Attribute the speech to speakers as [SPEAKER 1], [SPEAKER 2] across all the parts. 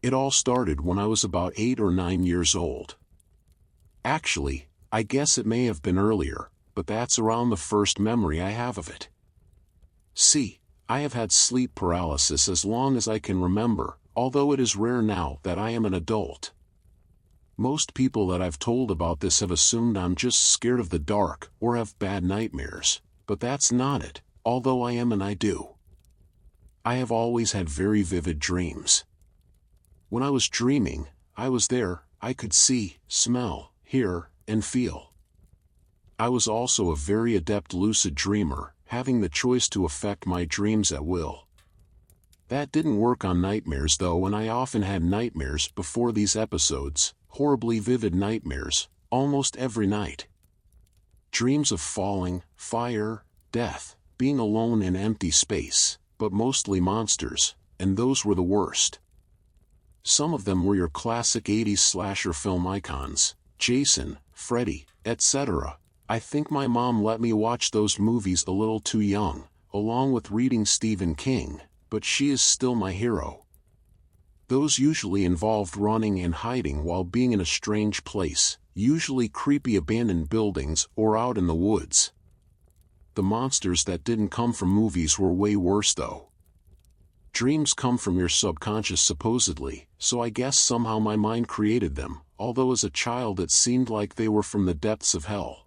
[SPEAKER 1] It all started when I was about 8 or 9 years old. Actually, I guess it may have been earlier, but that's around the first memory I have of it. See, I have had sleep paralysis as long as I can remember, although it is rare now that I am an adult. Most people that I've told about this have assumed I'm just scared of the dark or have bad nightmares, but that's not it, although I am and I do. I have always had very vivid dreams. When I was dreaming, I was there, I could see, smell, hear, and feel. I was also a very adept lucid dreamer, having the choice to affect my dreams at will. That didn't work on nightmares though, and I often had nightmares before these episodes, horribly vivid nightmares, almost every night. Dreams of falling, fire, death, being alone in empty space, but mostly monsters, and those were the worst. Some of them were your classic 80s slasher film icons, Jason, Freddy, etc. I think my mom let me watch those movies a little too young, along with reading Stephen King, but she is still my hero. Those usually involved running and hiding while being in a strange place, usually creepy abandoned buildings or out in the woods. The monsters that didn't come from movies were way worse though. Dreams come from your subconscious supposedly, so I guess somehow my mind created them, although as a child it seemed like they were from the depths of hell.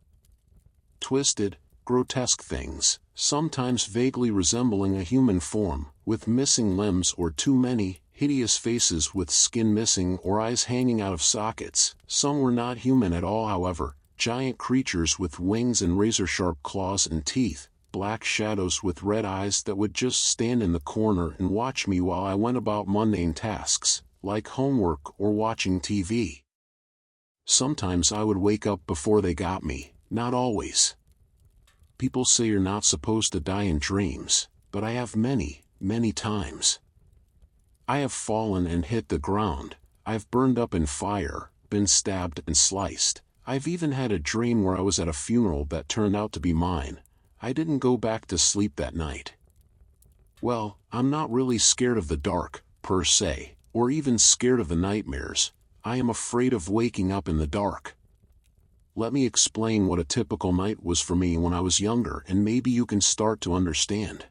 [SPEAKER 1] Twisted, grotesque things, sometimes vaguely resembling a human form, with missing limbs or too many, hideous faces with skin missing or eyes hanging out of sockets. Some were not human at all however, giant creatures with wings and razor-sharp claws and teeth, black shadows with red eyes that would just stand in the corner and watch me while I went about mundane tasks, like homework or watching TV. Sometimes I would wake up before they got me, not always. People say you're not supposed to die in dreams, but I have many, many times. I have fallen and hit the ground, I've burned up in fire, been stabbed and sliced. I've even had a dream where I was at a funeral that turned out to be mine. I didn't go back to sleep that night. Well, I'm not really scared of the dark, per se, or even scared of the nightmares. I am afraid of waking up in the dark. Let me explain what a typical night was for me when I was younger and maybe you can start to understand.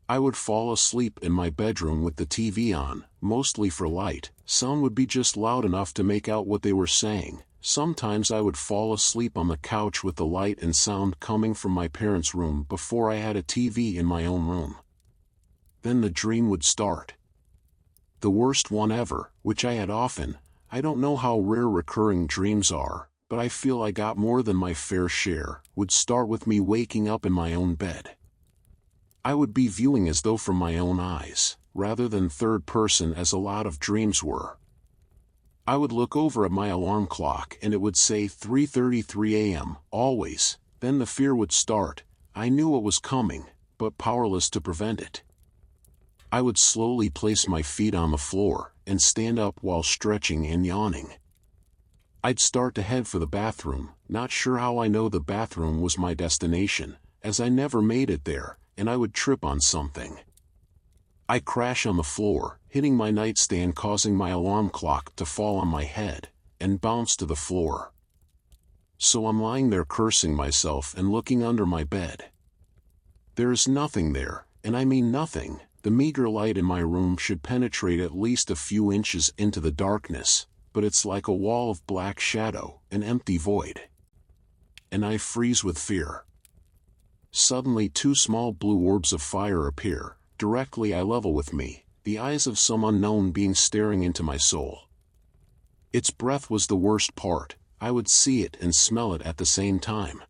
[SPEAKER 1] I would fall asleep in my bedroom with the TV on, mostly for light. Sound would be just loud enough to make out what they were saying. Sometimes I would fall asleep on the couch with the light and sound coming from my parents' room before I had a TV in my own room. Then the dream would start. The worst one ever, which I had often. I don't know how rare recurring dreams are, but I feel I got more than my fair share, would start with me waking up in my own bed. I would be viewing as though from my own eyes, rather than third person as a lot of dreams were. I would look over at my alarm clock and it would say 3:33 a.m., always. Then the fear would start. I knew it was coming, but powerless to prevent it. I would slowly place my feet on the floor and stand up while stretching and yawning. I'd start to head for the bathroom, not sure how I know the bathroom was my destination, as I never made it there, and I would trip on something. I crash on the floor, hitting my nightstand causing my alarm clock to fall on my head, and bounce to the floor. So I'm lying there cursing myself and looking under my bed. There is nothing there, and I mean nothing. The meager light in my room should penetrate at least a few inches into the darkness, but it's like a wall of black shadow, an empty void. And I freeze with fear. Suddenly 2 small blue orbs of fire appear, directly eye level with me, the eyes of some unknown being staring into my soul. Its breath was the worst part. I would see it and smell it at the same time.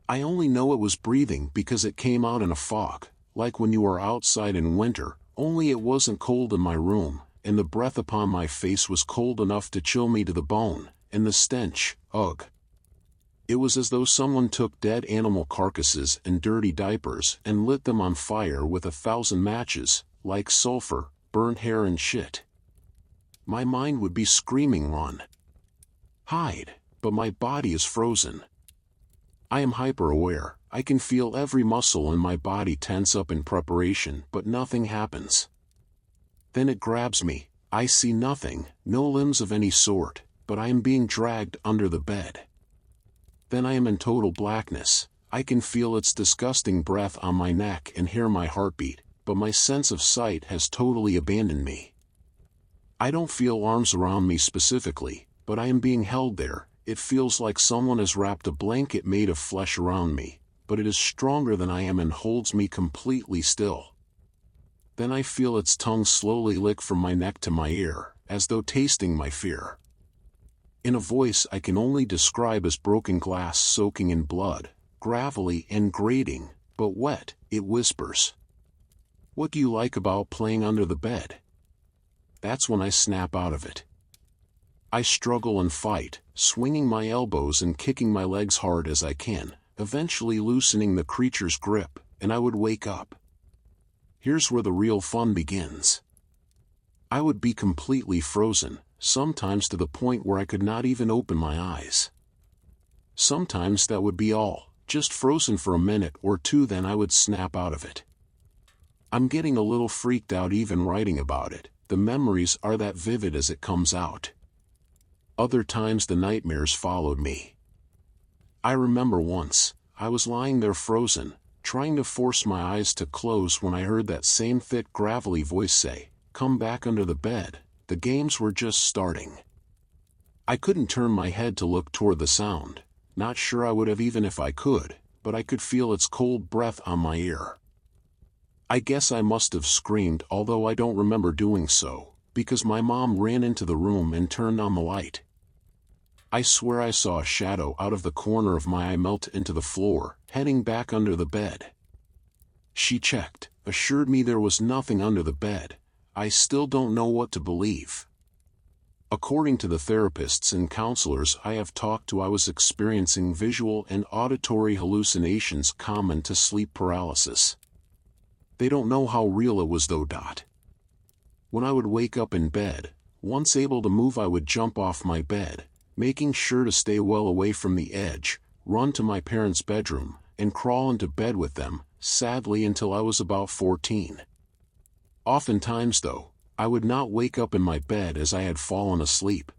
[SPEAKER 1] I only know it was breathing because it came out in a fog, like when you are outside in winter, only it wasn't cold in my room, and the breath upon my face was cold enough to chill me to the bone, and the stench, ugh. It was as though someone took dead animal carcasses and dirty diapers and lit them on fire with 1,000 matches, like sulfur, burnt hair and shit. My mind would be screaming run. Hide, but my body is frozen. I am hyper-aware, I can feel every muscle in my body tense up in preparation but nothing happens. Then it grabs me, I see nothing, no limbs of any sort, but I am being dragged under the bed. Then I am in total blackness. I can feel its disgusting breath on my neck and hear my heartbeat, but my sense of sight has totally abandoned me. I don't feel arms around me specifically, but I am being held there. It feels like someone has wrapped a blanket made of flesh around me, but it is stronger than I am and holds me completely still. Then I feel its tongue slowly lick from my neck to my ear, as though tasting my fear. In a voice I can only describe as broken glass soaking in blood, gravelly and grating, but wet, it whispers, "What do you like about playing under the bed?" That's when I snap out of it. I struggle and fight, swinging my elbows and kicking my legs hard as I can, eventually loosening the creature's grip, and I would wake up. Here's where the real fun begins. I would be completely frozen, sometimes to the point where I could not even open my eyes. Sometimes that would be all, just frozen for a minute or two, then I would snap out of it. I'm getting a little freaked out even writing about it. The memories are that vivid as it comes out. Other times the nightmares followed me. I remember once, I was lying there frozen, trying to force my eyes to close when I heard that same thick gravelly voice say, "Come back under the bed." The games were just starting. I couldn't turn my head to look toward the sound, not sure I would have even if I could, but I could feel its cold breath on my ear. I guess I must have screamed, although I don't remember doing so, because my mom ran into the room and turned on the light. I swear I saw a shadow out of the corner of my eye melt into the floor, heading back under the bed. She checked, assured me there was nothing under the bed. I still don't know what to believe. According to the therapists and counselors I have talked to, I was experiencing visual and auditory hallucinations common to sleep paralysis. They don't know how real it was though. When I would wake up in bed, once able to move, I would jump off my bed, making sure to stay well away from the edge, run to my parents' bedroom, and crawl into bed with them, sadly until I was about 14. Oftentimes though, I would not wake up in my bed as I had fallen asleep.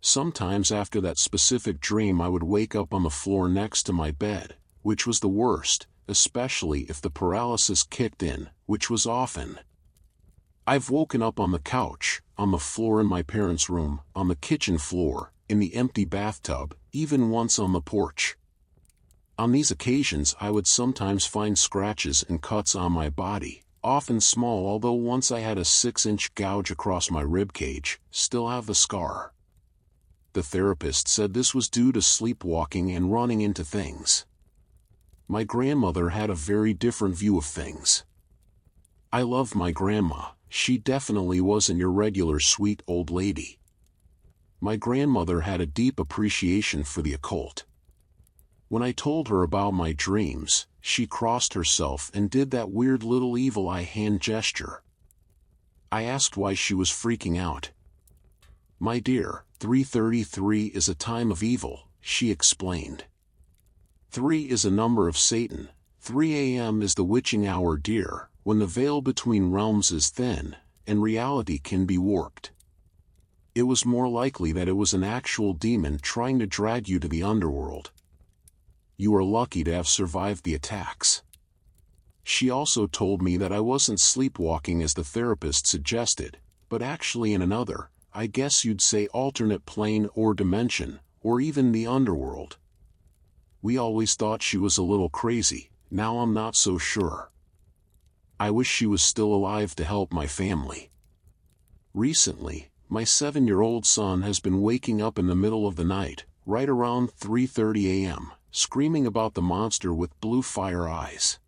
[SPEAKER 1] Sometimes after that specific dream I would wake up on the floor next to my bed, which was the worst, especially if the paralysis kicked in, which was often. I've woken up on the couch, on the floor in my parents' room, on the kitchen floor, in the empty bathtub, even once on the porch. On these occasions I would sometimes find scratches and cuts on my body, often small, although once I had a 6-inch gouge across my ribcage, still have the scar. The therapist said this was due to sleepwalking and running into things. My grandmother had a very different view of things. I love my grandma. She definitely wasn't your regular sweet old lady. My grandmother had a deep appreciation for the occult. When I told her about my dreams, she crossed herself and did that weird little evil eye hand gesture. I asked why she was freaking out. "My dear, 3:33 is a time of evil," she explained. 3 is a number of Satan. 3 a.m. is the witching hour, dear, when the veil between realms is thin, and reality can be warped. It was more likely that it was an actual demon trying to drag you to the underworld. You are lucky to have survived the attacks. She also told me that I wasn't sleepwalking as the therapist suggested, but actually in another, I guess you'd say, alternate plane or dimension, or even the underworld. We always thought she was a little crazy. Now I'm not so sure. I wish she was still alive to help my family. Recently, my 7-year-old son has been waking up in the middle of the night, right around 3:30 a.m., screaming about the monster with blue fire eyes.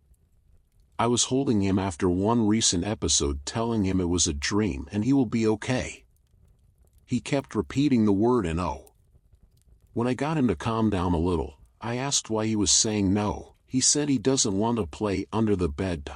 [SPEAKER 1] I was holding him after one recent episode, telling him it was a dream and he will be okay. He kept repeating the word "no." When I got him to calm down a little, I asked why he was saying no. He said he doesn't want to play under the bed.